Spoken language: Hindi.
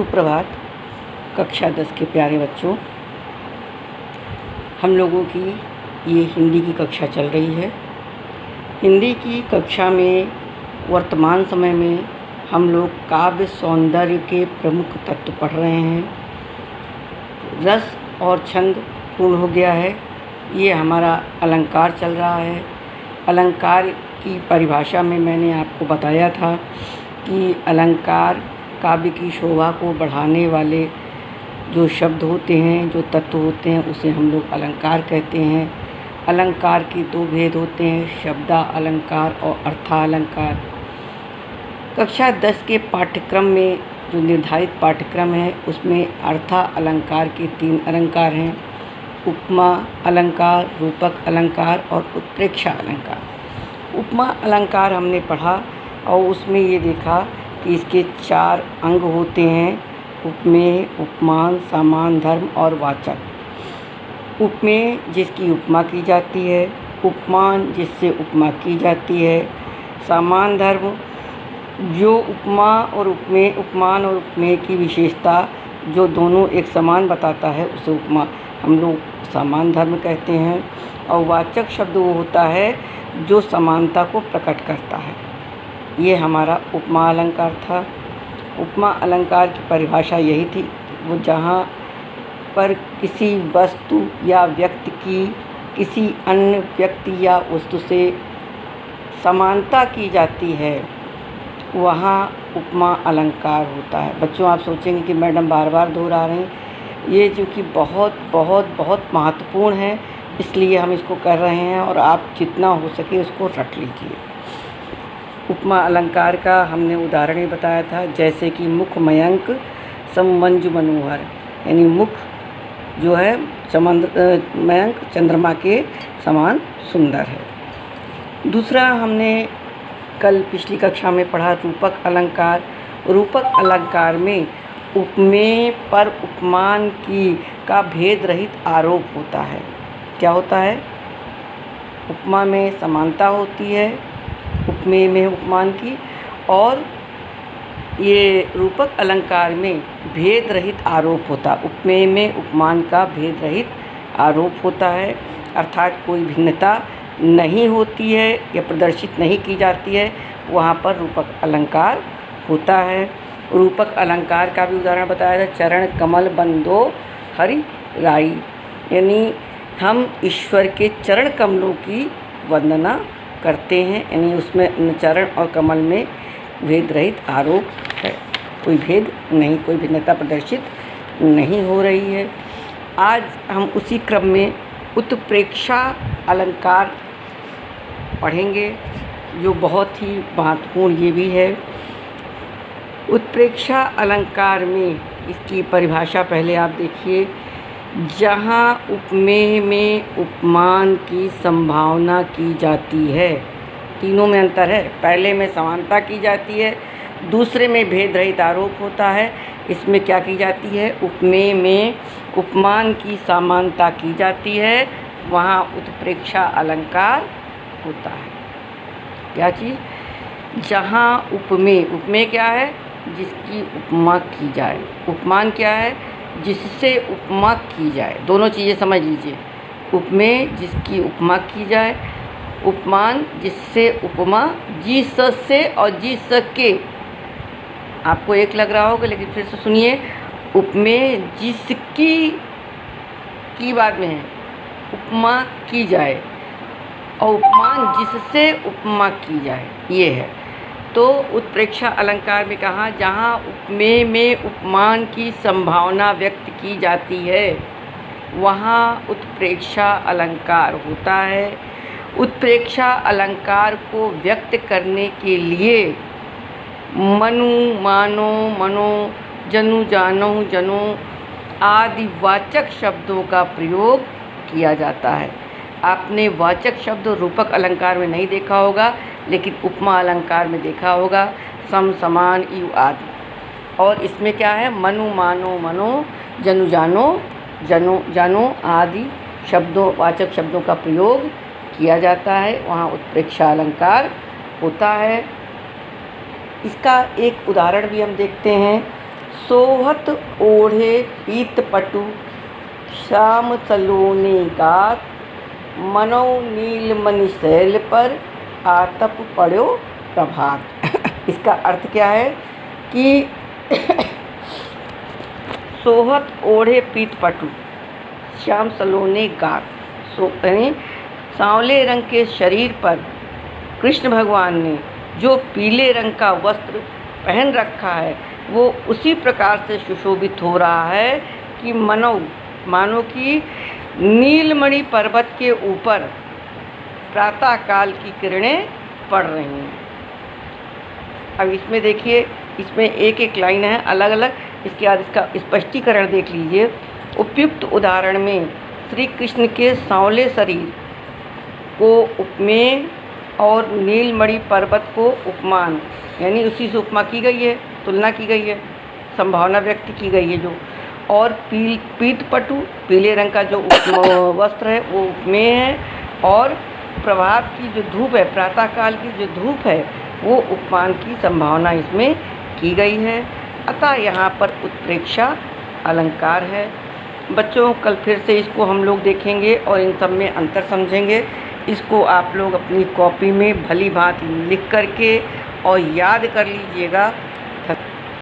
सुप्रभात। कक्षा 10 के प्यारे बच्चों, हम लोगों की ये हिंदी की कक्षा चल रही है। हिंदी की कक्षा में वर्तमान समय में हम लोग काव्य सौंदर्य के प्रमुख तत्व पढ़ रहे हैं। रस और छंद पूर्ण हो गया है। ये हमारा अलंकार चल रहा है। अलंकार की परिभाषा में मैंने आपको बताया था कि अलंकार काव्य की शोभा को बढ़ाने वाले जो शब्द होते हैं, जो तत्व होते हैं, उसे हम लोग अलंकार कहते हैं। अलंकार के दो भेद होते हैं, शब्दा अलंकार और अर्था अलंकार। कक्षा 10 के पाठ्यक्रम में जो निर्धारित पाठ्यक्रम है उसमें अर्था अलंकार के 3 अलंकार हैं, उपमा अलंकार, रूपक अलंकार और उत्प्रेक्षा अलंकार। उपमा अलंकार हमने पढ़ा और उसमें ये देखा कि इसके 4 अंग होते हैं, उपमेय, उपमान, सामान धर्म और वाचक। उपमेय जिसकी उपमा की जाती है, उपमान जिससे उपमा की जाती है, सामान धर्म जो उपमा और उपमेय, उपमान और उपमेय की विशेषता जो दोनों एक समान बताता है उसे उपमा हम लोग सामान धर्म कहते हैं। और वाचक शब्द वो होता है जो समानता को प्रकट करता है। ये हमारा उपमा अलंकार था। उपमा अलंकार की परिभाषा यही थी, वो जहाँ पर किसी वस्तु या व्यक्ति की किसी अन्य व्यक्ति या वस्तु से समानता की जाती है, वहाँ उपमा अलंकार होता है। बच्चों, आप सोचेंगे कि मैडम बार बार दोहरा रहे हैं। ये जो कि बहुत बहुत बहुत महत्वपूर्ण है, इसलिए हम इसको कर रहे हैं और आप जितना हो सके उसको रट लीजिए। उपमा अलंकार का हमने उदाहरण ही बताया था, जैसे कि मुख मयंक सममंजु मनोहर, यानी मुख जो है मयंक चंद्रमा के समान सुंदर है। दूसरा हमने कल पिछली कक्षा में पढ़ा रूपक अलंकार। रूपक अलंकार में उपमेय पर उपमान की का भेद रहित आरोप होता है। क्या होता है? उपमा में समानता होती है, उपमेय में उपमान की, और ये रूपक अलंकार में भेद रहित आरोप होता है। उपमेय में उपमान का भेद रहित आरोप होता है, अर्थात कोई भिन्नता नहीं होती है या प्रदर्शित नहीं की जाती है, वहाँ पर रूपक अलंकार होता है। रूपक अलंकार का भी उदाहरण बताया था, चरण कमल बंदो हरि राई, यानी हम ईश्वर के चरण कमलों की वंदना करते हैं, यानी उसमें चरण और कमल में भेद रहित आरोप है, कोई भेद नहीं, कोई भिन्नता प्रदर्शित नहीं हो रही है। आज हम उसी क्रम में उत्प्रेक्षा अलंकार पढ़ेंगे, जो बहुत ही महत्वपूर्ण ये भी है। उत्प्रेक्षा अलंकार में इसकी परिभाषा पहले आप देखिए, जहाँ उपमेय में उपमान की संभावना की जाती है। तीनों में अंतर है, पहले में समानता की जाती है, दूसरे में भेद रहित आरोप होता है। इसमें क्या की जाती है? उपमेय में उपमान की समानता की जाती है, वहाँ उत्प्रेक्षा अलंकार होता है। क्या चीज़? जहाँ उपमेय, उपमेय क्या है? जिसकी उपमा की जाए। उपमान क्या है? जिससे उपमा की जाए। दोनों चीज़ें समझ लीजिए, उपमेय जिसकी उपमा की जाए, उपमान जिससे उपमा, जिससे और जिसके। आपको एक लग रहा होगा, लेकिन फिर से सुनिए, उपमेय जिसकी की बाद में है, उपमा की जाए, और उपमान जिससे उपमा की जाए, ये है। तो उत्प्रेक्षा अलंकार में कहा, जहाँ उपमेय में उपमान की संभावना व्यक्त की जाती है, वहाँ उत्प्रेक्षा अलंकार होता है। उत्प्रेक्षा अलंकार को व्यक्त करने के लिए मनु, मानो, मनो, जनु, जानो, जनो आदि वाचक शब्दों का प्रयोग किया जाता है। आपने वाचक शब्द रूपक अलंकार में नहीं देखा होगा, लेकिन उपमा अलंकार में देखा होगा, सम, समान, इव आदि। और इसमें क्या है? मनु, मानो, मनो, जनु, जानो, जनो, जानो आदि शब्दों, वाचक शब्दों का प्रयोग किया जाता है, वहाँ उत्प्रेक्षा अलंकार होता है। इसका एक उदाहरण भी हम देखते हैं, सोहत ओढ़े पीत पटु श्याम सलोने गात, मनो नीलमणि शैल पर आतप पड़ो प्रभात। इसका अर्थ क्या है कि सोहत ओढ़े पीत पटु श्याम सलोने गात, यानी सांवले रंग के शरीर पर कृष्ण भगवान ने जो पीले रंग का वस्त्र पहन रखा है वो उसी प्रकार से सुशोभित हो रहा है कि मानो कि नीलमणि पर्वत के ऊपर प्रातः काल की किरणें पड़ रही हैं। अब इसमें देखिए, इसमें एक एक लाइन है अलग अलग, इसके बाद इसका स्पष्टीकरण देख लीजिए। उपयुक्त उदाहरण में श्री कृष्ण के सांवले शरीर को उपमेय और नीलमणि पर्वत को उपमान, यानी उसी से उपमा की गई है, तुलना की गई है, संभावना व्यक्त की गई है जो। और पीत पटु पीले रंग का जो वस्त्र है वो उपमेय है, और प्रभात की जो धूप है, प्रातःकाल की जो धूप है, वो उपमान की संभावना इसमें की गई है। अतः यहाँ पर उत्प्रेक्षा अलंकार है। बच्चों, कल फिर से इसको हम लोग देखेंगे और इन सब में अंतर समझेंगे। इसको आप लोग अपनी कॉपी में भली भांति लिख करके और याद कर लीजिएगा